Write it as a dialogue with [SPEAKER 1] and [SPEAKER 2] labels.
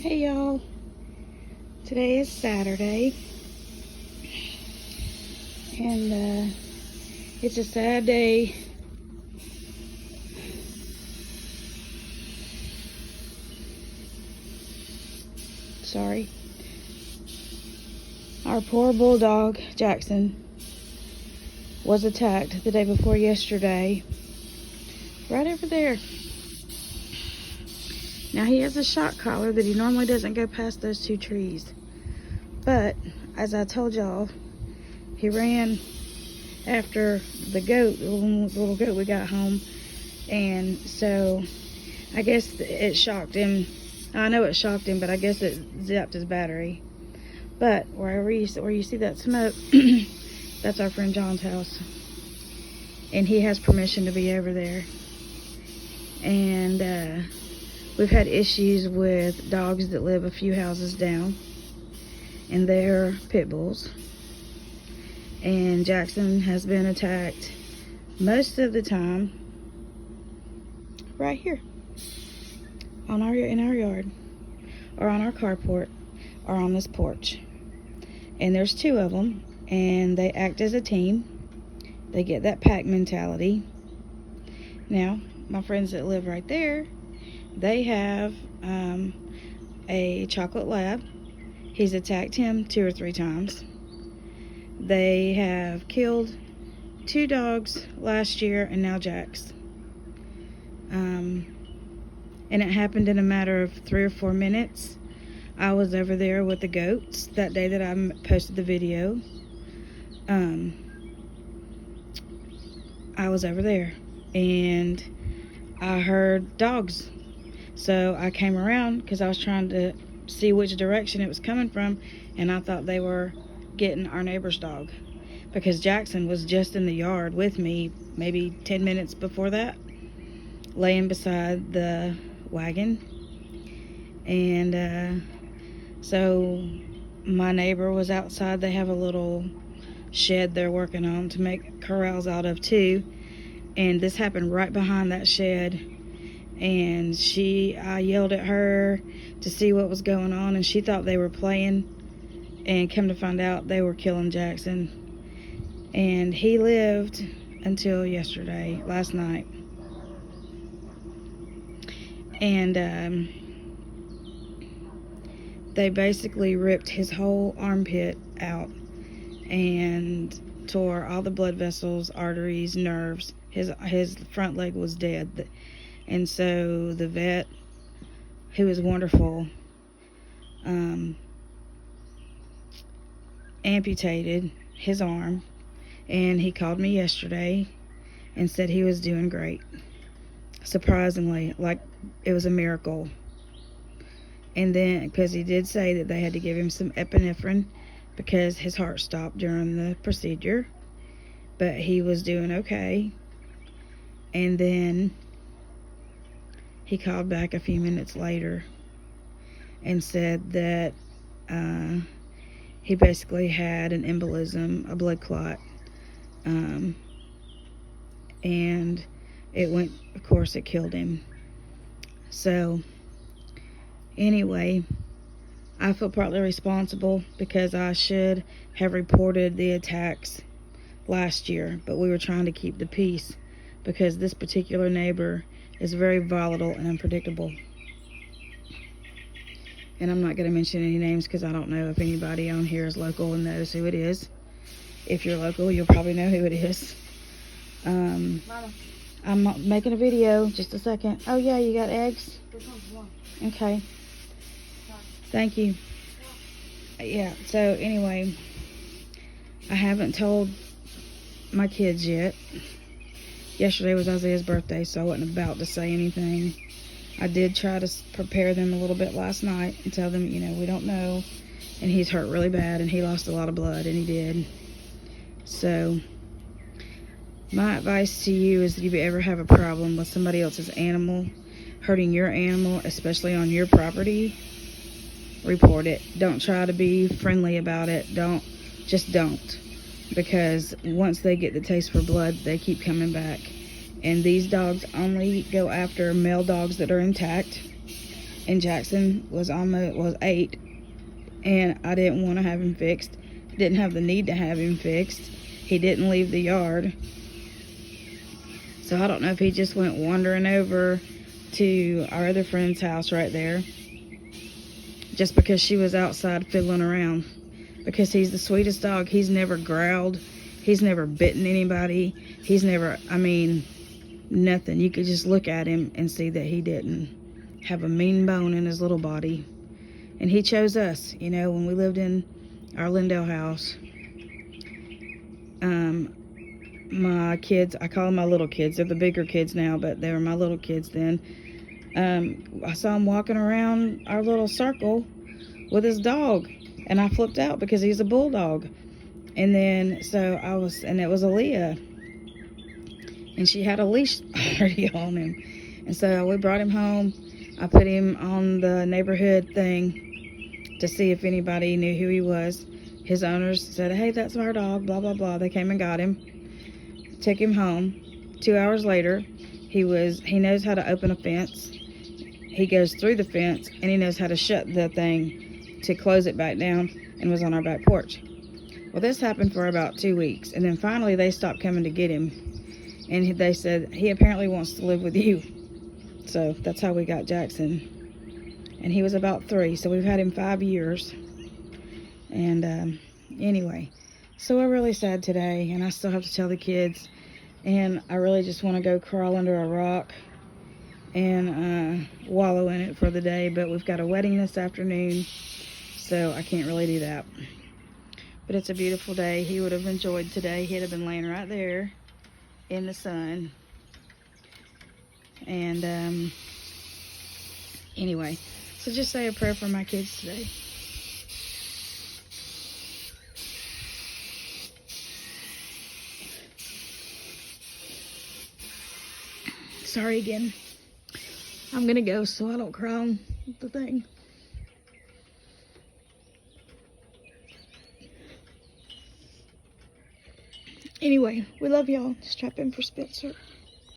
[SPEAKER 1] Hey y'all, today is Saturday, and it's a sad day. Sorry. Our poor bulldog, Jackson, was attacked the day before yesterday, right over there. Now he has a shock collar that he normally doesn't go past those two trees. But, as I told y'all, he ran after the goat, the little goat we got home. And so, I guess it shocked him. I know it shocked him, but I guess it zapped his battery. But, where you see that smoke, that's our friend John's house. And he has permission to be over there. And, we've had issues with dogs that live a few houses down, and they're pit bulls. And Jackson has been attacked most of the time right here in our yard, or on our carport, or on this porch. And there's two of them, and they act as a team. They get that pack mentality. Now, my friends that live right there, they have a chocolate lab. He's attacked him 2 or 3 times. They have killed 2 dogs last year, and now Jack's. And it happened in a matter of 3 or 4 minutes. I was over there with the goats that day that I posted the video. I was over there, and I heard dogs. So I came around because I was trying to see which direction it was coming from, and I thought they were getting our neighbor's dog, because Jackson was just in the yard with me maybe 10 minutes before that, laying beside the wagon. And so my neighbor was outside. They have a little shed they're working on to make corrals out of too, and this happened right behind that shed. And I yelled at her to see what was going on, and she thought they were playing, and come to find out they were killing Jackson. And he lived until last night. And they basically ripped his whole armpit out and tore all the blood vessels, arteries, nerves. His front leg was dead. And so the vet, who was wonderful, amputated his arm, and he called me yesterday and said he was doing great. Surprisingly, like it was a miracle. And then, because he did say that they had to give him some epinephrine because his heart stopped during the procedure, but he was doing okay. And then he called back a few minutes later and said that he basically had an embolism, a blood clot, and of course it killed him. So anyway, I feel partly responsible because I should have reported the attacks last year, but we were trying to keep the peace because this particular neighbor is very volatile and unpredictable. And I'm not going to mention any names because I don't know if anybody on here is local and knows who it is. If you're local, you'll probably know who it is.
[SPEAKER 2] Mama.
[SPEAKER 1] I'm making a video. Just a second. Oh yeah, you got eggs?
[SPEAKER 2] This one's one.
[SPEAKER 1] Okay. Thank you. Yeah, so anyway, I haven't told my kids yet. Yesterday was Isaiah's birthday, so I wasn't about to say anything. I did try to prepare them a little bit last night and tell them, we don't know. And he's hurt really bad, and he lost a lot of blood, and he did. So my advice to you is that if you ever have a problem with somebody else's animal hurting your animal, especially on your property, report it. Don't try to be friendly about it. Just don't. Because once they get the taste for blood, they keep coming back. And these dogs only go after male dogs that are intact. and Jackson was 8, and I didn't want to have him fixed. Didn't have the need to have him fixed. He didn't leave the yard. So I don't know if he just went wandering over to our other friend's house right there just because she was outside fiddling around. Because he's the sweetest dog. He's never growled. He's never bitten anybody. He's never, I mean, nothing. You could just look at him and see that he didn't have a mean bone in his little body. And he chose us, you know, when we lived in our Lindale house. My kids, I call them my little kids. They're the bigger kids now, but they were my little kids then. I saw him walking around our little circle with his dog, and I flipped out because he's a bulldog. And then, and it was Aaliyah, and she had a leash already on him. And so we brought him home. I put him on the neighborhood thing to see if anybody knew who he was. His owners said, hey, that's our dog, blah, blah, blah. They came and got him, took him home. 2 hours later, he knows how to open a fence. He goes through the fence, and he knows how to shut the thing to close it back down, and was on our back porch. Well, this happened for about 2 weeks, and then finally they stopped coming to get him, and they said, he apparently wants to live with you. So that's how we got Jackson. And he was about 3, so we've had him 5 years. And anyway, so we're really sad today, and I still have to tell the kids, and I really just want to go crawl under a rock and wallow in it for the day, but we've got a wedding this afternoon, so I can't really do that. But it's a beautiful day. He would have enjoyed today. He'd have been laying right there in the sun. And anyway, so just say a prayer for my kids today. Sorry again. I'm gonna go so I don't cry on the thing. Anyway, we love y'all. Strap in for Spencer.